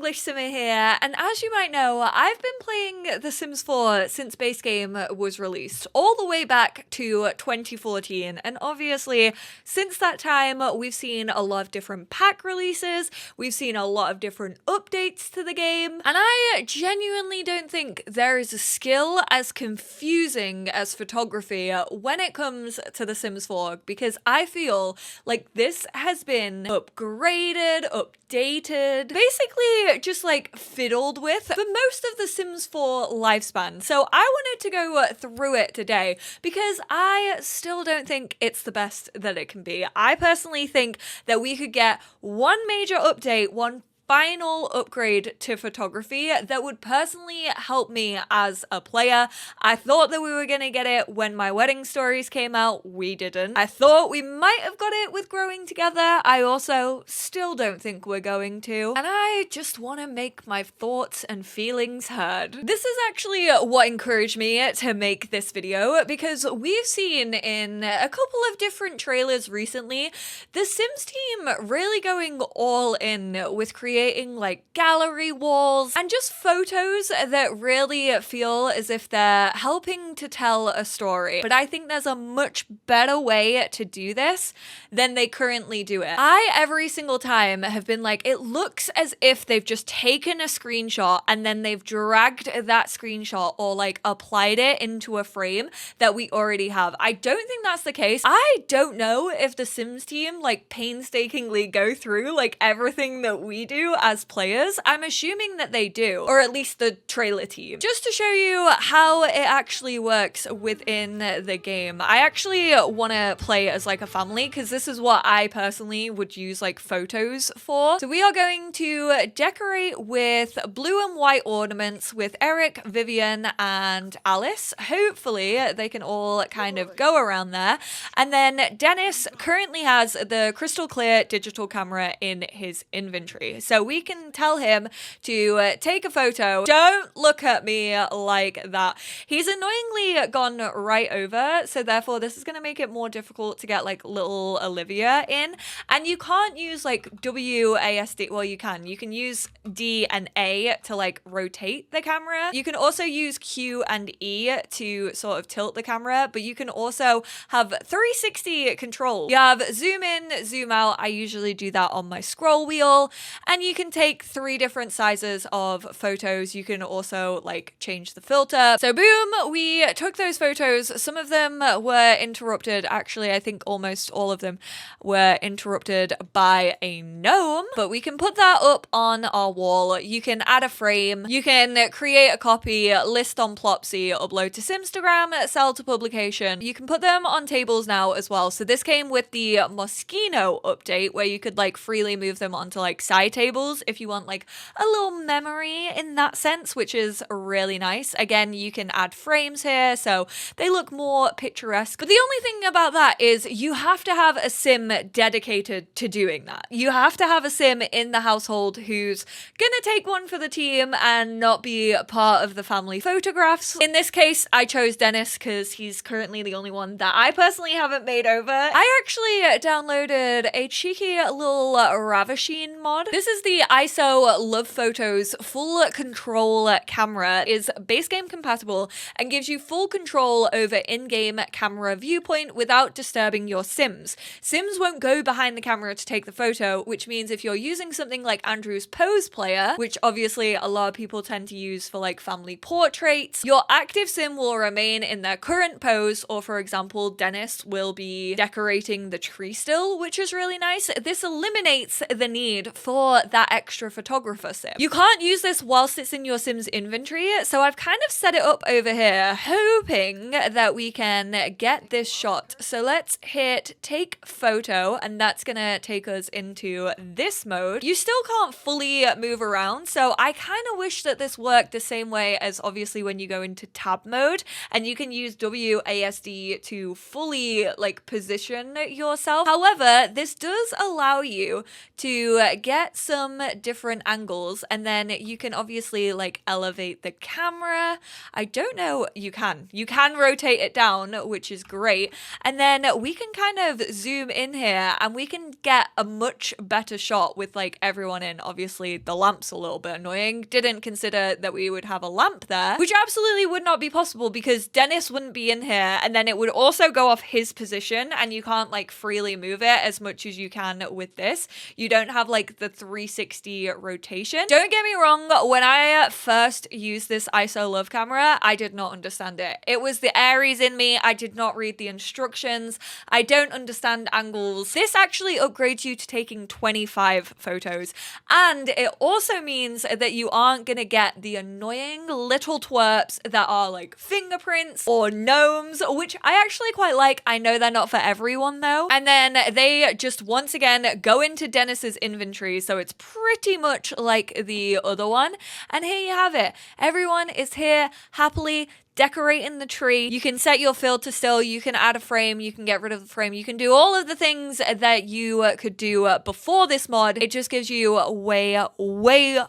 EnglishSimmer here, and as you might know, I've been playing The Sims 4 since base game was released, all the way back to 2014, and obviously, since that time, we've seen a lot of different pack releases, we've seen a lot of different updates to the game, and I genuinely don't think there is a skill as confusing as photography when it comes to The Sims 4, because I feel like this has been upgraded, updated, basically just like fiddled with for most of the Sims 4 lifespan. So I wanted to go through it today because I still don't think it's the best that it can be. I personally think that we could get one major update, one final upgrade to photography that would personally help me as a player. I thought that we were gonna get it when my wedding stories came out. We didn't. I thought we might have got it with growing together. I also still don't think we're going to. And I just want to make my thoughts and feelings heard. This is actually what encouraged me to make this video, because we've seen in a couple of different trailers recently the Sims team really going all in with creating like gallery walls and just photos that really feel as if they're helping to tell a story. But I think there's a much better way to do this than they currently do it. I every single time have been like, it looks as if they've just taken a screenshot and then they've dragged that screenshot or like applied it into a frame that we already have. I don't think that's the case. I don't know if the Sims team like painstakingly go through like everything that we do as players. I'm assuming that they do, or at least the trailer team. Just to show you how it actually works within the game, I actually want to play as like a family because this is what I personally would use like photos for. So we are going to decorate with blue and white ornaments with Eric, Vivian, and Alice. Hopefully they can all kind of go around there. And then Dennis currently has the crystal clear digital camera in his inventory. So we can tell him to take a photo. Don't look at me like that. He's annoyingly gone right over, so therefore this is going to make it more difficult to get like little Olivia in. And you can't use like WASD. Well, you can. You can use D and A to like rotate the camera. You can also use Q and E to sort of tilt the camera, but you can also have 360 control. You have zoom in, zoom out. I usually do that on my scroll wheel, and you can take 3 different sizes of photos. You can also like change the filter. So boom, we took those photos. Some of them were interrupted. Actually, I think almost all of them were interrupted by a gnome, but we can put that up on our wall. You can add a frame. You can create a copy, list on Plopsy, upload to Simstagram, sell to publication. You can put them on tables now as well. So this came with the Moschino update where you could like freely move them onto like side tables if you want like a little memory in that sense, which is really nice. Again, you can add frames here so they look more picturesque. But the only thing about that is you have to have a sim dedicated to doing that. You have to have a sim in the household who's gonna take one for the team and not be part of the family photographs. In this case, I chose Dennis because he's currently the only one that I personally haven't made over. I actually downloaded a cheeky little Ravisheen mod. This is the ISO Love Photos full control camera. It is base game compatible and gives you full control over in-game camera viewpoint without disturbing your Sims. Sims won't go behind the camera to take the photo, which means if you're using something like Andrew's Pose Player, which obviously a lot of people tend to use for like family portraits, your active Sim will remain in their current pose, or for example, Dennis will be decorating the tree still, which is really nice. This eliminates the need for that extra photographer sim. You can't use this whilst it's in your Sim's inventory, so I've kind of set it up over here, hoping that we can get this shot. So let's hit take photo, and that's gonna take us into this mode. You still can't fully move around, so I kind of wish that this worked the same way as obviously when you go into tab mode, and you can use WASD to fully like position yourself. However, this does allow you to get some some different angles, and then you can obviously like elevate the camera. I don't know, you can rotate it down, which is great. And then we can kind of zoom in here and we can get a much better shot with like everyone in. Obviously the lamp's a little bit annoying. Didn't consider that we would have a lamp there, which absolutely would not be possible because Dennis wouldn't be in here, and then it would also go off his position and you can't like freely move it as much as you can with this. You don't have like the 360 rotation. Don't get me wrong, when I first used this ISO love camera, I did not understand it. It was the Aries in me. I did not read the instructions. I don't understand angles. This actually upgrades you to taking 25 photos, and it also means that you aren't gonna get the annoying little twerps that are like fingerprints or gnomes, which I actually quite like. I know they're not for everyone though. And then they just once again go into Dennis's inventory, so it's pretty much like the other one. And here you have it. Everyone is here happily decorating the tree. You can set your filter still, you can add a frame, you can get rid of the frame, you can do all of the things that you could do before this mod. It just gives you way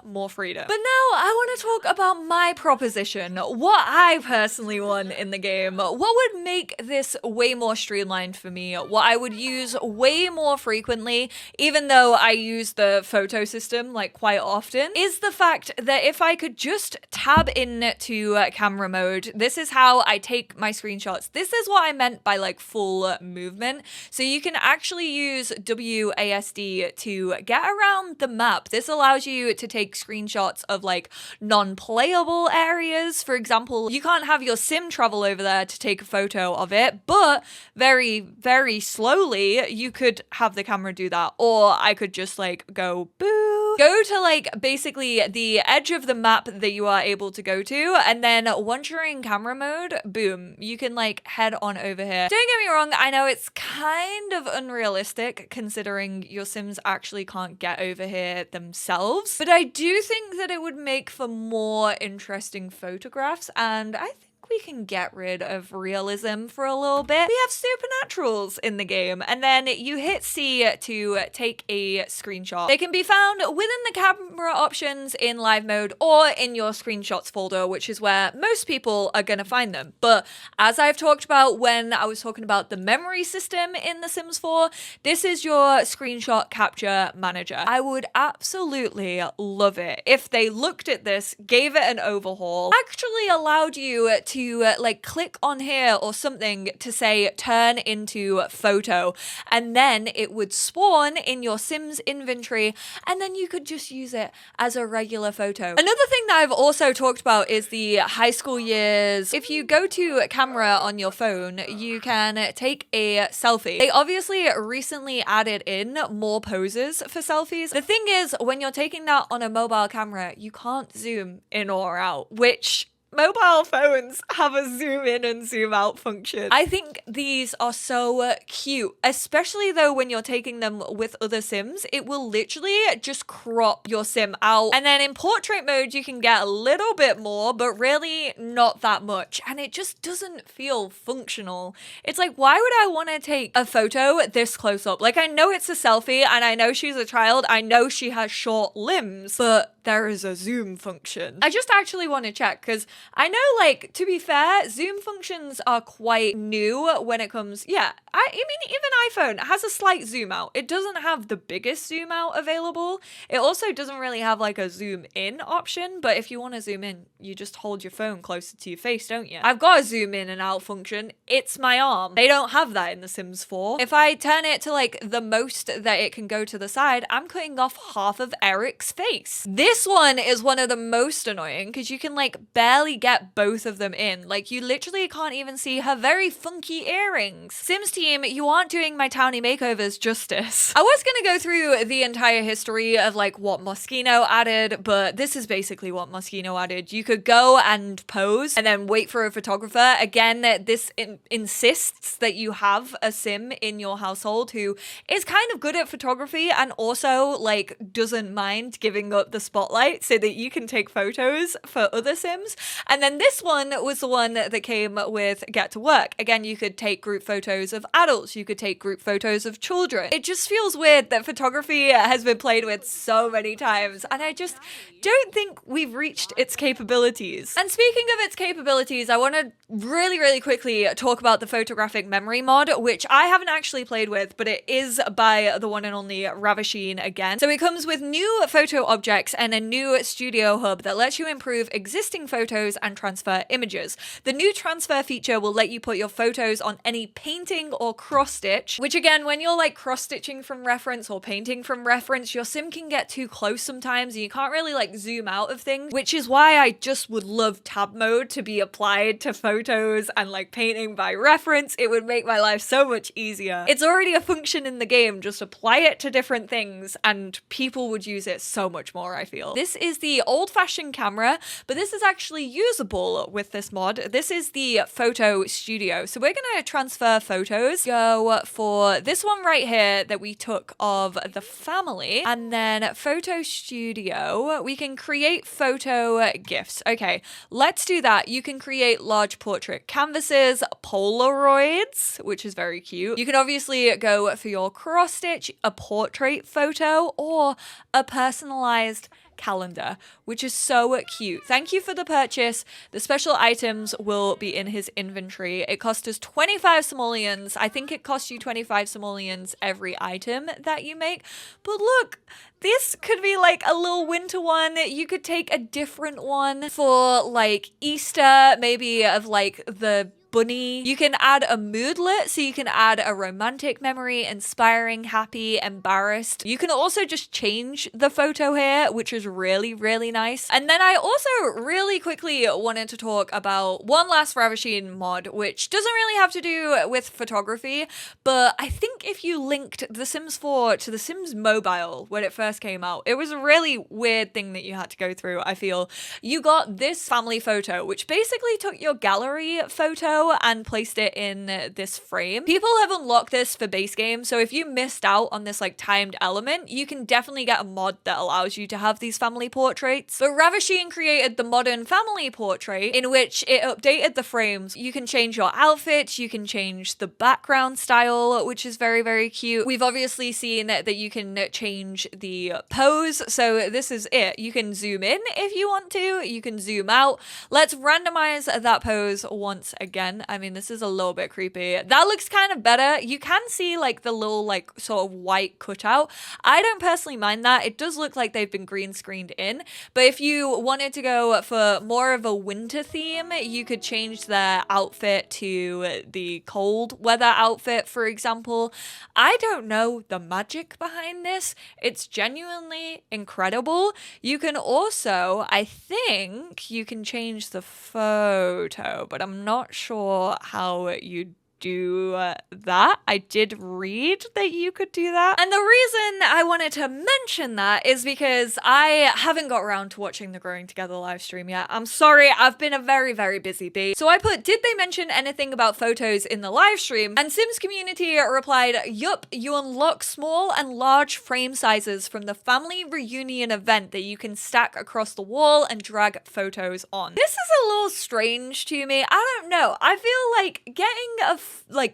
more freedom. But now I want to talk about my proposition, what I personally want in the game, what would make this way more streamlined for me, what I would use way more frequently, even though I use the photo system like quite often, is the fact that if I could just tab into camera mode. This is how I take my screenshots. This is what I meant by like full movement. So you can actually use WASD to get around the map. This allows you to take screenshots of like non-playable areas. For example, you can't have your sim travel over there to take a photo of it, but very slowly you could have the camera do that. Or I could just like go boo, go to like basically the edge of the map that you are able to go to, and then once you're in camera mode, boom, you can like head on over here. Don't get me wrong, I know it's kind of unrealistic considering your Sims actually can't get over here themselves, but I do think that it would make for more interesting photographs, and I think we can get rid of realism for a little bit. We have supernaturals in the game, and then you hit C to take a screenshot. They can be found within the camera options in live mode or in your screenshots folder, which is where most people are gonna find them. But as I've talked about when I was talking about the memory system in The Sims 4, this is your screenshot capture manager. I would absolutely love it if they looked at this, gave it an overhaul, actually allowed you to like click on here or something to say turn into photo, and then it would spawn in your Sims inventory, and then you could just use it as a regular photo. Another thing that I've also talked about is the high school years. If you go to camera on your phone, you can take a selfie. They obviously recently added in more poses for selfies. The thing is, when you're taking that on a mobile camera, you can't zoom in or out, which mobile phones have a zoom in and zoom out function. I think these are so cute, especially though when you're taking them with other Sims, it will literally just crop your Sim out. And then in portrait mode, you can get a little bit more, but really not that much. And it just doesn't feel functional. It's like, why would I want to take a photo this close up? Like, I know it's a selfie and I know she's a child. I know she has short limbs, but there is a zoom function. I just actually want to check because I know, like, to be fair, zoom functions are quite new when it comes, I mean, even iPhone has a slight zoom out. It doesn't have the biggest zoom out available. It also doesn't really have like a zoom in option, but if you want to zoom in, you just hold your phone closer to your face, don't you? I've got a zoom in and out function. It's my arm. They don't have that in The Sims 4. If I turn it to like the most that it can go to the side, I'm cutting off half of Eric's face. This one is one of the most annoying because you can like barely get both of them in. Like, you literally can't even see her very funky earrings. Sims team, you aren't doing my townie makeovers justice. I was gonna go through the entire history of like what Moschino added, but this is basically what Moschino added. You could go and pose and then wait for a photographer. Again, this insists that you have a Sim in your household who is kind of good at photography and also like doesn't mind giving up the spot spotlight so that you can take photos for other Sims. And then this one was the one that came with Get to Work. Again, you could take group photos of adults, you could take group photos of children. It just feels weird that photography has been played with so many times, and I just don't think we've reached its capabilities. And speaking of its capabilities, I want to really quickly talk about the photographic memory mod, which I haven't actually played with, but it is by the one and only Ravasheen again. So it comes with new photo objects and a new studio hub that lets you improve existing photos and transfer images. The new transfer feature will let you put your photos on any painting or cross stitch, which again, when you're like cross stitching from reference or painting from reference, your sim can get too close sometimes and you can't really like zoom out of things, which is why I just would love tab mode to be applied to photos and like painting by reference. It would make my life so much easier. It's already a function in the game, just apply it to different things and people would use it so much more, I feel. This is the old-fashioned camera, but this is actually usable with this mod. This is the photo studio. So we're gonna transfer photos, go for this one right here that we took of the family, and then photo studio, we can create photo GIFs. Okay, let's do that. You can create large portrait canvases, Polaroids, which is very cute. You can obviously go for your cross stitch, a portrait photo, or a personalized calendar, which is so cute. Thank you for the purchase. The special items will be in his inventory. It cost us 25 simoleons. I think it costs you 25 simoleons every item that you make. But look, this could be like a little winter one. You could take a different one for like Easter, maybe of like the bunny. You can add a moodlet, so you can add a romantic memory, inspiring, happy, embarrassed. You can also just change the photo here, which is really nice. And then I also really quickly wanted to talk about one last Ravasheen mod, which doesn't really have to do with photography, but I think if you linked The Sims 4 to The Sims Mobile when it first came out, it was a really weird thing that you had to go through, I feel. You got this family photo, which basically took your gallery photo and placed it in this frame. People have unlocked this for base game, so if you missed out on this like timed element, you can definitely get a mod that allows you to have these family portraits. But Ravasheen created the modern family portrait, in which it updated the frames. You can change your outfit, you can change the background style, which is very cute. We've obviously seen that you can change the pose, so this is it. You can zoom in if you want to, you can zoom out. Let's randomize that pose once again. I mean, this is a little bit creepy. That looks kind of better. You can see like the little like sort of white cutout. I don't personally mind that. It does look like they've been green screened in, but if you wanted to go for more of a winter theme, you could change their outfit to the cold weather outfit, for example. I don't know the magic behind this. It's genuinely incredible. You can also, I think you can change the photo, but I'm not sure how you do that. I did read that you could do that. And the reason I wanted to mention that is because I haven't got around to watching the Growing Together live stream yet. I'm sorry, I've been a very busy bee. So I put, did they mention anything about photos in the live stream? And Sims community replied, yup, you unlock small and large frame sizes from the family reunion event that you can stack across the wall and drag photos on. This is a little strange to me. I don't know. I feel like getting a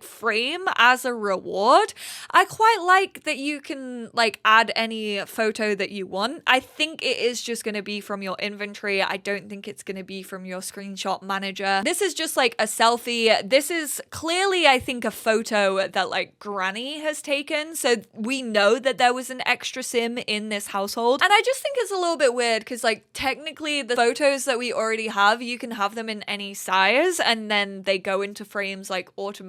frame as a reward. I quite like that you can like add any photo that you want. I think it is just going to be from your inventory. I don't think it's going to be from your screenshot manager. This is just like a selfie. This is clearly, I think, a photo that like Granny has taken. So we know that there was an extra sim in this household. And I just think it's a little bit weird because like technically the photos that we already have, you can have them in any size and then they go into frames like automatically,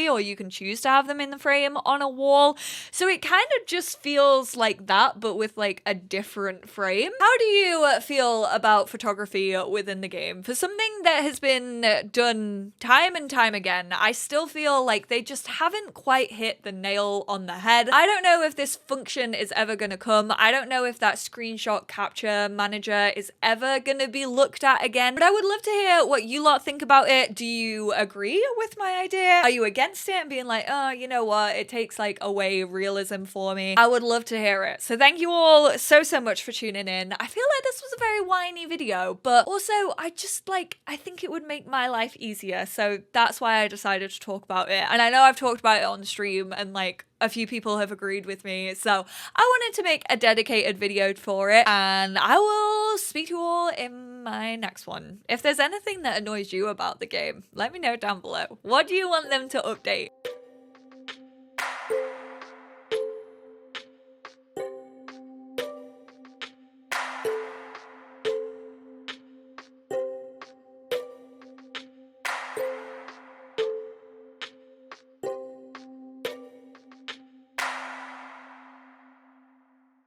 or you can choose to have them in the frame on a wall. So it kind of just feels like that, but with like a different frame. How do you feel about photography within the game? For something that has been done time and time again, I still feel like they just haven't quite hit the nail on the head. I don't know if this function is ever going to come. I don't know if that screenshot capture manager is ever going to be looked at again, but I would love to hear what you lot think about it. Do you agree with my idea? Are you against it and being like, oh, you know what, it takes like away realism for me? I would love to hear it. So thank you all so much for tuning in. I feel like this was a very whiny video, but also I think it would make my life easier. So that's why I decided to talk about it. And I know I've talked about it on stream and like a few people have agreed with me. So I wanted to make a dedicated video for it, and I will speak to you all in my next one. If there's anything that annoys you about the game, let me know down below. What do you want them to update?